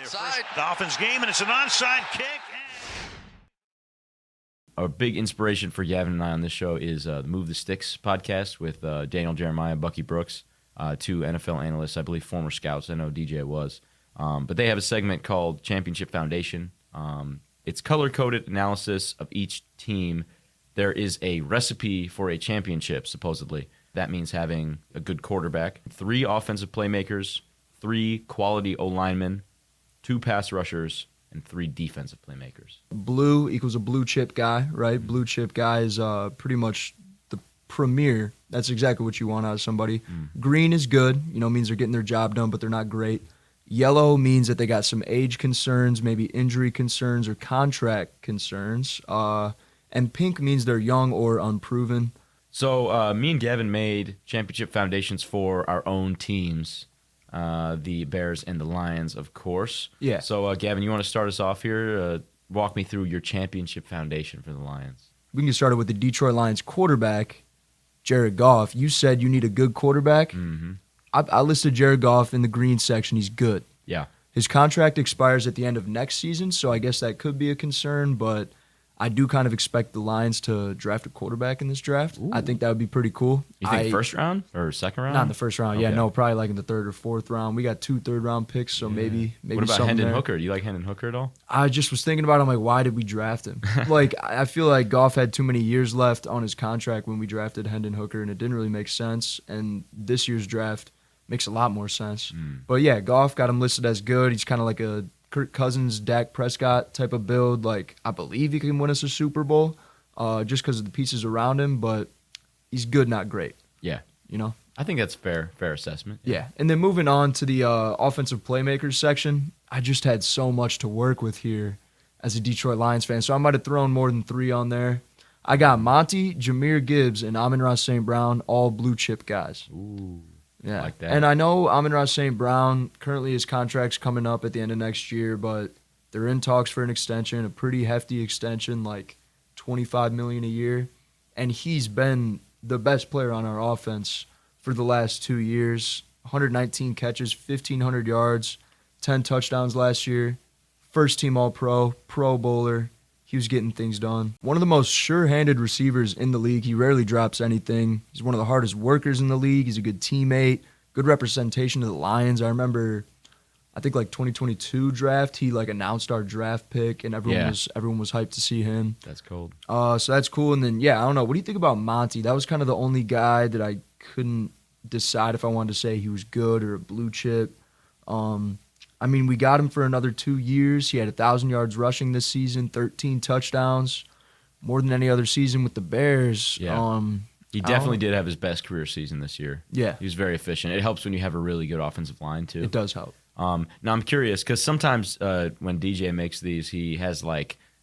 Onside. Dolphins game, and it's an onside kick. A big inspiration for Gavin and I on this show is the MoveTheSticks podcast with Daniel Jeremiah, Bucky Brooks, two NFL analysts, I believe former scouts. I know DJ was. But they have a segment called Championship Foundation. It's color-coded analysis of each team. There is a recipe for a championship, supposedly. That means having a good quarterback, 3 offensive playmakers, 3 quality O-linemen, 2 pass rushers, and 3 defensive playmakers. Blue equals a blue chip guy, right? Blue chip guy is pretty much the premier. That's exactly what you want out of somebody. Green is good, means they're getting their job done, but they're not great. Yellow means that they got some age concerns, maybe injury concerns or contract concerns. And pink means they're young or unproven. So me and Gavin made championship foundations for our own teams, the Bears and the Lions, of course. Yeah. So, Gavin, you want to start us off here? Walk me through your championship foundation for the Lions. We can get started with the Detroit Lions quarterback, Jared Goff. You said you need a good quarterback. Mm-hmm. I listed Jared Goff in the green section. He's good. Yeah. His contract expires at the end of next season, so I guess that could be a concern, but I do kind of expect the Lions to draft a quarterback in this draft. Ooh. I think that would be pretty cool. You think first round or second round? Not in the first round. Okay. Yeah, no, probably like in the 3rd or 4th round. We got 2 third-round picks, so maybe What about something Hendon there. Hooker? Do you like Hendon Hooker at all? I just was thinking about it. I'm like, why did we draft him? I feel like Goff had too many years left on his contract when we drafted Hendon Hooker, and it didn't really make sense. And this year's draft makes a lot more sense. But yeah, Goff got him listed as good. He's kind of like a Kirk Cousins, Dak Prescott type of build. Like, I believe he can win us a Super Bowl just because of the pieces around him, but he's good, not great. Yeah. I think that's fair assessment. Yeah. And then moving on to the offensive playmakers section, I just had so much to work with here as a Detroit Lions fan, so I might have thrown more than 3 on there. I got Monty, Jahmyr Gibbs, and Amon-Ra St. Brown, all blue chip guys. Ooh. Yeah. Like that. And I know Amon-Ra St. Brown, currently his contract's coming up at the end of next year, but they're in talks for an extension, a pretty hefty extension, like $25 million a year. And he's been the best player on our offense for the last 2 years. 119 catches, 1,500 yards, 10 touchdowns last year. First team All-Pro, Pro Bowler. He was getting things done. One of the most sure-handed receivers in the league. He rarely drops anything. He's one of the hardest workers in the league. He's a good teammate, good representation of the Lions. I remember, I think 2022 draft, he announced our draft pick, and everyone was hyped to see him. That's cold. So that's cool. And then, I don't know. What do you think about Monty? That was kind of the only guy that I couldn't decide if I wanted to say he was good or a blue chip. We got him for another 2 years. He had 1,000 yards rushing this season, 13 touchdowns, more than any other season with the Bears. Yeah. He definitely did have his best career season this year. Yeah. He was very efficient. It helps when you have a really good offensive line, too. It does help. Now, I'm curious, because sometimes when DJ makes these, he has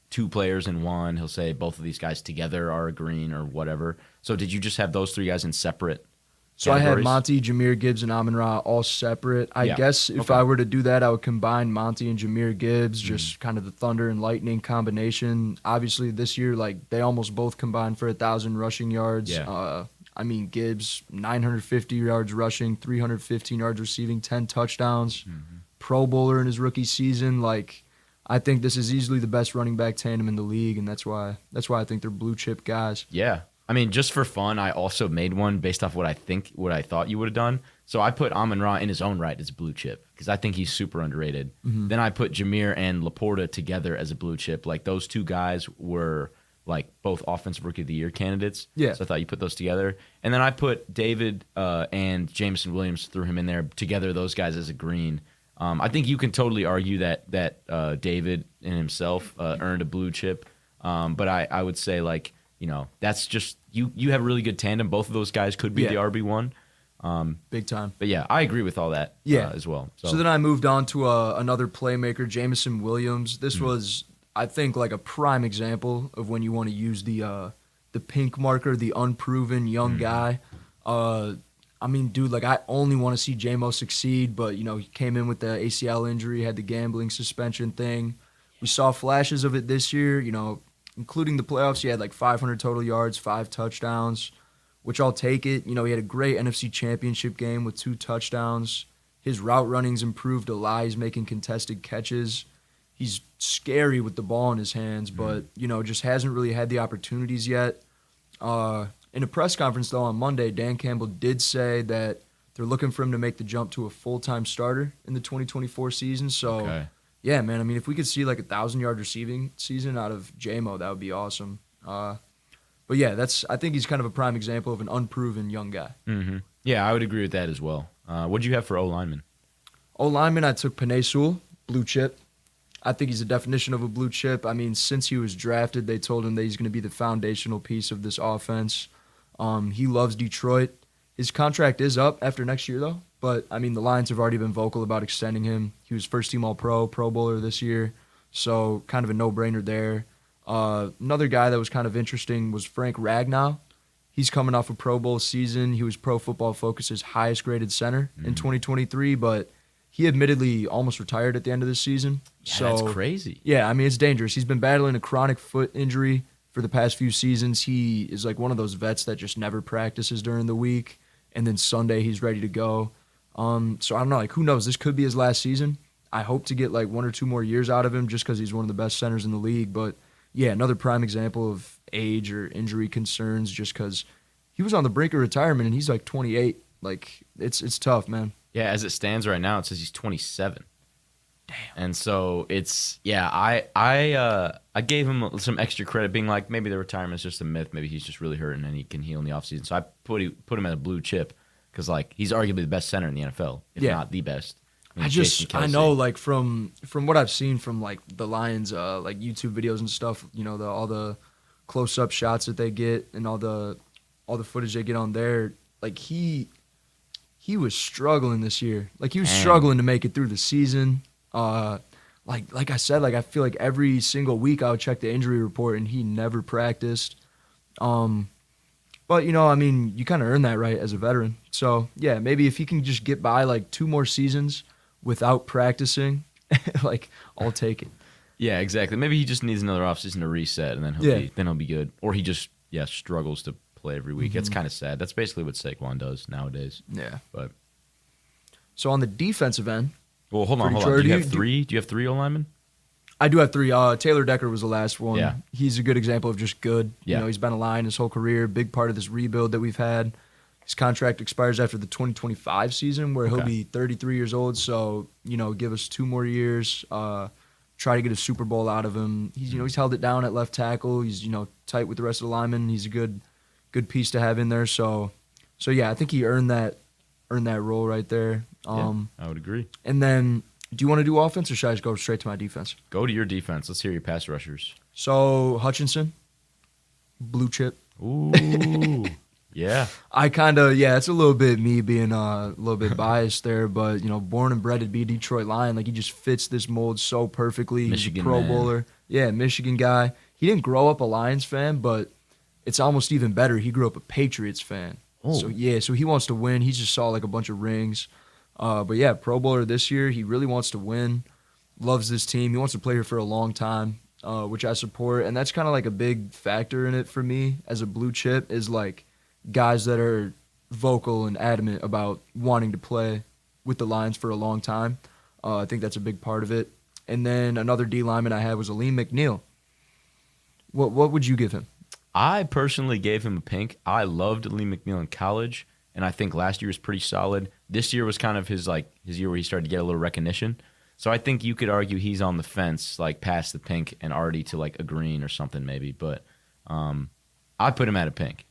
2 players in one. He'll say both of these guys together are green or whatever. So did you just have those 3 guys in separate So I had categories? Monty, Jahmyr Gibbs, and Amon-Ra all separate. I guess if I were to do that, I would combine Monty and Jahmyr Gibbs, just kind of the thunder and lightning combination. Obviously, this year, they almost both combined for 1,000 rushing yards. Yeah. Gibbs, 950 yards rushing, 315 yards receiving, 10 touchdowns. Pro Bowler in his rookie season. I think this is easily the best running back tandem in the league, and that's why I think they're blue chip guys. Yeah. Just for fun, I also made one based off what I thought you would have done. So I put Amon-Ra in his own right as blue chip because I think he's super underrated. Then I put Jahmyr and Laporta together as a blue chip. Those 2 guys were both offensive rookie of the year candidates. Yeah. So I thought you put those together. And then I put David and Jameson Williams, threw him in there together, those guys as a green. I think you can totally argue that David in himself earned a blue chip. But I would say that's just you have a really good tandem. Both of those guys could be the RB1. Big time. But yeah, I agree with all that as well. So then I moved on to another playmaker, Jameson Williams. This was, I think, a prime example of when you want to use the pink marker, the unproven young guy. I only want to see J-Mo succeed, but, he came in with the ACL injury, had the gambling suspension thing. We saw flashes of it this year, including the playoffs. He had 500 total yards, 5 touchdowns, which I'll take it. He had a great NFC Championship game with 2 touchdowns. His route running's improved a lot. He's making contested catches. He's scary with the ball in his hands, but, just hasn't really had the opportunities yet. In a press conference, though, on Monday, Dan Campbell did say that they're looking for him to make the jump to a full-time starter in the 2024 season. So, yeah, man, I mean, if we could see like a 1,000-yard receiving season out of J-Mo, that would be awesome. But, yeah, I think he's kind of a prime example of an unproven young guy. Mm-hmm. Yeah, I would agree with that as well. What do you have for O-lineman? O-lineman, I took Penei Sewell, blue chip. I think he's a definition of a blue chip. I mean, since he was drafted, they told him that he's going to be the foundational piece of this offense. He loves Detroit. His contract is up after next year, though. But, I mean, the Lions have already been vocal about extending him. He was first-team All-Pro, Pro Bowler this year. So, kind of a no-brainer there. Another guy that was kind of interesting was Frank Ragnow. He's coming off a Pro Bowl season. He was Pro Football Focus's highest-graded center in 2023, but he admittedly almost retired at the end of this season. Yeah, that's crazy. Yeah, I mean, it's dangerous. He's been battling a chronic foot injury for the past few seasons. He is like one of those vets that just never practices during the week, and then Sunday he's ready to go. So I don't know, like, who knows? This could be his last season. I hope to get like 1 or 2 more years out of him just because he's one of the best centers in the league. But, yeah, another prime example of age or injury concerns just because he was on the brink of retirement, and he's like 28. Like, it's tough, man. Yeah, as it stands right now, it says he's 27. Damn. And so I gave him some extra credit, being like maybe the retirement's just a myth. Maybe he's just really hurting and he can heal in the offseason. So I put him at a blue chip because like he's arguably the best center in the NFL, if not the best. I know, like from what I've seen from like the Lions, like YouTube videos and stuff. All the close-up shots that they get and all the footage they get on there. Like he was struggling this year. Like he was struggling to make it through the season. Like I said, like I feel like every single week I would check the injury report and he never practiced. But I mean, you kind of earn that right as a veteran. So yeah, maybe if he can just get by like 2 more seasons without practicing, like I'll take it. Yeah, exactly. Maybe he just needs another offseason to reset, and then he'll be good. Or he just struggles to play every week. It's kind of sad. That's basically what Saquon does nowadays. Yeah. But so on the defensive end. Well, hold on. Do you have 3? Do you have 3 O-linemen? I do have 3. Taylor Decker was the last one. Yeah. He's a good example of just good. Yeah. He's been a Lion his whole career, big part of this rebuild that we've had. His contract expires after the 2025 season where he'll be 33 years old. So, give us 2 more years. Try to get a Super Bowl out of him. He's held it down at left tackle. He's, tight with the rest of the linemen. He's a good piece to have in there. So yeah, I think he earned that role right there. I would agree. And then, do you want to do offense or should I just go straight to my defense? Go to your defense. Let's hear your pass rushers. So Hutchinson, blue chip. Ooh, yeah. It's a little bit me being a little bit biased there, but born and bred to be a Detroit Lion, like he just fits this mold so perfectly. Michigan Pro man. Bowler, yeah, Michigan guy. He didn't grow up a Lions fan, but it's almost even better. He grew up a Patriots fan. Oh. So he wants to win. He just saw like a bunch of rings. But yeah, Pro Bowler this year. He really wants to win. Loves this team. He wants to play here for a long time, which I support. And that's kind of like a big factor in it for me as a blue chip is like guys that are vocal and adamant about wanting to play with the Lions for a long time. I think that's a big part of it. And then another D lineman I had was Aleem McNeil. What would you give him? I personally gave him a pink. I loved Lee McNeil in college, and I think last year was pretty solid. This year was kind of his year where he started to get a little recognition. So I think you could argue he's on the fence, like past the pink and already to like a green or something maybe. But I put him at a pink.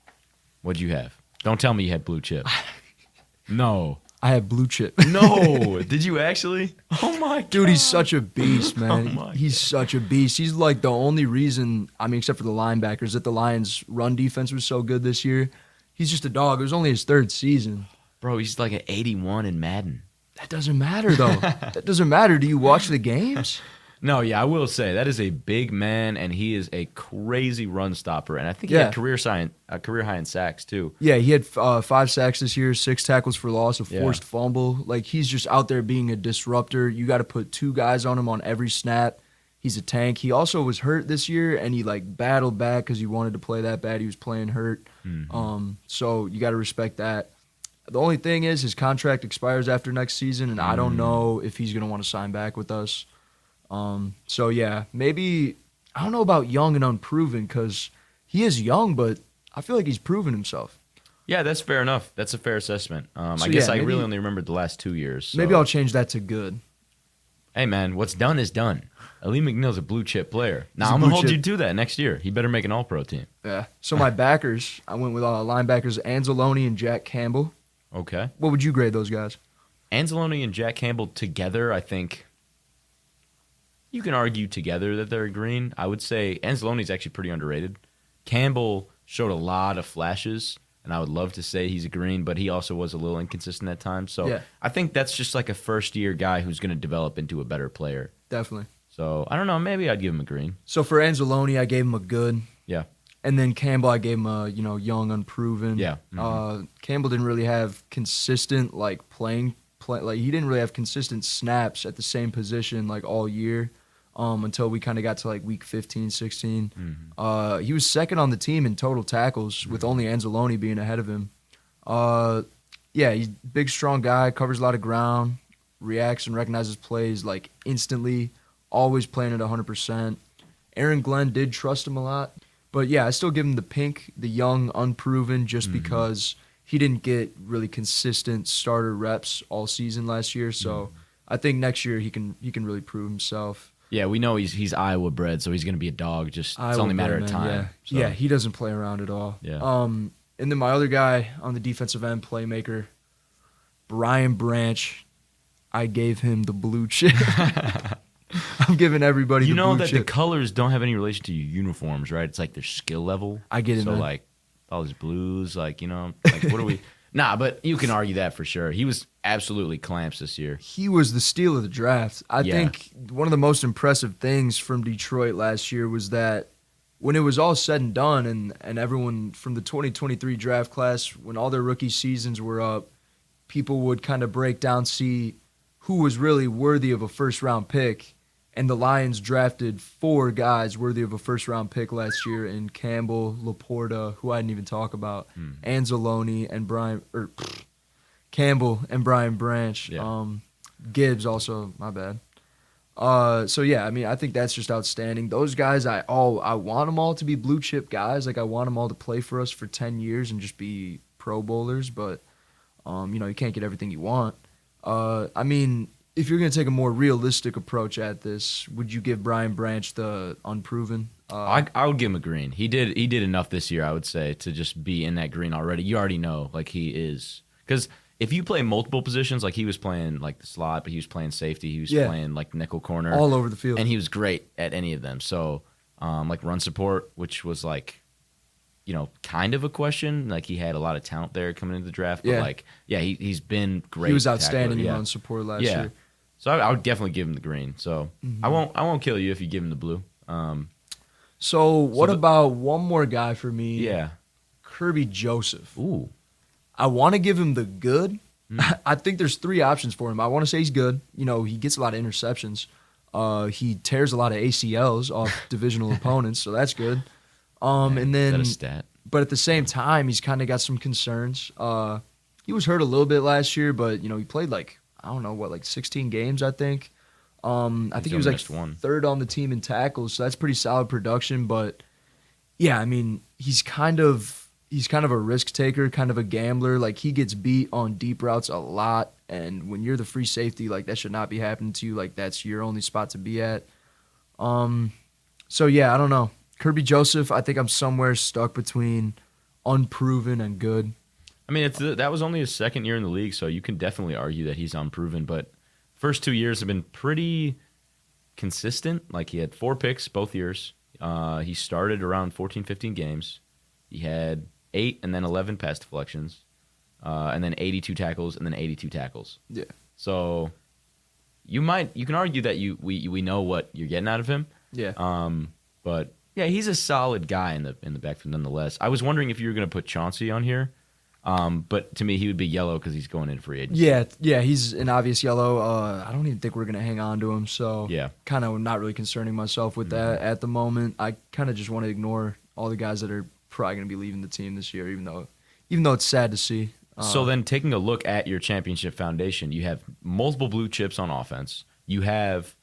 What'd you have? Don't tell me you had blue chip. No. I had blue chip. No. Did you actually? Oh, my God. Dude, he's such a beast, man. He's such a beast. He's like the only reason, except for the linebackers, that the Lions' run defense was so good this year. He's just a dog. It was only his 3rd season. Bro, he's like an 81 in Madden. That doesn't matter, though. That doesn't matter. Do you watch the games? No, yeah, I will say that is a big man, and he is a crazy run stopper. And I think he had career high in sacks too. Yeah, he had 5 sacks this year, 6 tackles for loss, a forced fumble. Like he's just out there being a disruptor. You got to put 2 guys on him on every snap. He's a tank. He also was hurt this year, and he like battled back because he wanted to play that bad. He was playing hurt. Mm-hmm. So you got to respect that. The only thing is his contract expires after next season, and I don't know if he's going to want to sign back with us. So, yeah, maybe I don't know about young and unproven because he is young, but I feel like he's proven himself. Yeah, that's fair enough. That's a fair assessment. I guess I really only remembered the last 2 years. So. Maybe I'll change that to good. Hey, man, what's done is done. Ali McNeil's a blue-chip player. Now, I'm going to hold you to that next year. He better make an all-pro team. Yeah. So my backers, I went with linebackers Anzalone and Jack Campbell. Okay. What would you grade those guys? Anzalone and Jack Campbell together, I think you can argue together that they're green. I would say Anzalone's actually pretty underrated. Campbell showed a lot of flashes, and I would love to say he's a green, but he also was a little inconsistent at times. So yeah. I think that's just like a first-year guy who's going to develop into a better player. Definitely. So, I don't know. Maybe I'd give him a green. So, for Anzalone, I gave him a good. Yeah. And then Campbell, I gave him a, young, unproven. Yeah. Campbell didn't really have consistent, playing. He didn't really have consistent snaps at the same position, all year until we kind of got to, week 15, 16. Mm-hmm. He was second on the team in total tackles with only Anzalone being ahead of him. Yeah, he's a big, strong guy, covers a lot of ground, reacts and recognizes plays, instantly. Always playing at 100%. Aaron Glenn did trust him a lot. But, yeah, I still give him the pink, the young, unproven, just because he didn't get really consistent starter reps all season last year. So I think next year he can really prove himself. Yeah, we know he's Iowa bred, so he's going to be a dog. It's only a matter of time. Yeah. So. Yeah, he doesn't play around at all. Yeah. And then my other guy on the defensive end, playmaker, Brian Branch, I gave him the blue chip. I'm giving everybody the blue chip. You know that the colors don't have any relation to your uniforms, right? It's like their skill level. I get it, so, man. All these blues, what are we... Nah, but you can argue that for sure. He was absolutely clamps this year. He was the steal of the draft. I think one of the most impressive things from Detroit last year was that when it was all said and done and everyone from the 2023 draft class, when all their rookie seasons were up, people would kind of break down, see who was really worthy of a first-round pick. And the Lions drafted 4 guys worthy of a first-round pick last year in Campbell, Laporta, who I didn't even talk about, Anzalone, and Campbell and Brian Branch. Yeah. Gibbs also, my bad. So, yeah, I mean, I think that's just outstanding. Those guys, I want them all to be blue-chip guys. I want them all to play for us for 10 years and just be Pro Bowlers. But, you can't get everything you want. I mean... If you're going to take a more realistic approach at this, would you give Brian Branch the unproven? I would give him a green. He did enough this year, I would say, to just be in that green already. You already know, he is. Because if you play multiple positions, he was playing, the slot, but he was playing safety. He was playing, nickel corner. All over the field. And he was great at any of them. So, run support, which was, kind of a question. He had a lot of talent there coming into the draft. But, he's been great. He was outstanding in run support last year. So I would definitely give him the green. So I won't kill you if you give him the blue. So what about one more guy for me? Yeah, Kirby Joseph. Ooh, I want to give him the good. I think there's 3 options for him. I want to say he's good. He gets a lot of interceptions. He tears a lot of ACLs off divisional opponents, so that's good. And then, is that a stat? But at the same time, he's kind of got some concerns. He was hurt a little bit last year, but he played 16 games, I think. I think he was third on the team in tackles, so that's pretty solid production. But yeah, I mean, he's kind of a risk taker, kind of a gambler. He gets beat on deep routes a lot, and when you're the free safety, that should not be happening to you. That's your only spot to be at. So yeah, I don't know. Kirby Joseph, I think I'm somewhere stuck between unproven and good. I mean, that was only his second year in the league, so you can definitely argue that he's unproven. But first 2 years have been pretty consistent. He had 4 picks both years. He started around 14, 15 games. He had 8 and then 11 pass deflections, and then 82 tackles and then 82 tackles. Yeah. So you can argue that we know what you're getting out of him. Yeah. But yeah, he's a solid guy in the backfield nonetheless. I was wondering if you were going to put Chauncey on here. But to me, he would be yellow because he's going in free agency. Yeah, he's an obvious yellow. I don't even think we're going to hang on to him, so kind of not really concerning myself with that at the moment. I kind of just want to ignore all the guys that are probably going to be leaving the team this year, even though it's sad to see. So then taking a look at your championship foundation, you have multiple blue chips on offense. You have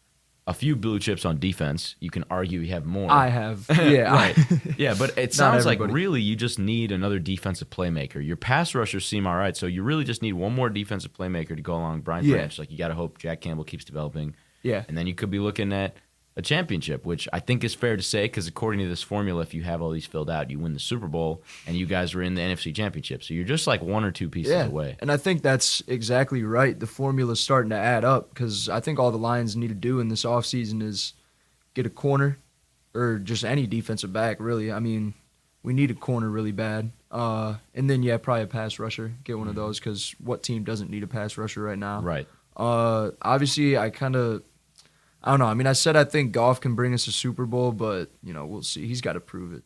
a few blue chips on defense. You can argue you have more. I have. Yeah. Right. Yeah, but it sounds like everybody. really you just need another defensive playmaker. Your pass rushers seem all right, so you really just need one more defensive playmaker to go along Brian Branch. Like, you got to hope Jack Campbell keeps developing. Yeah. And then you could be looking at a championship, which I think is fair to say, because according to this formula, if you have all these filled out, you win the Super Bowl, and you guys were in the NFC Championship. So you're just like one or two pieces away. And I think that's exactly right. The formula's starting to add up, because I think all the Lions need to do in this offseason is get a corner or just any defensive back, really. I mean, we need a corner really bad. And then, probably a pass rusher. Get one of those, because what team doesn't need a pass rusher right now? Right. Obviously, I don't know. I mean, I said I think Goff can bring us a Super Bowl, but, we'll see. He's got to prove it.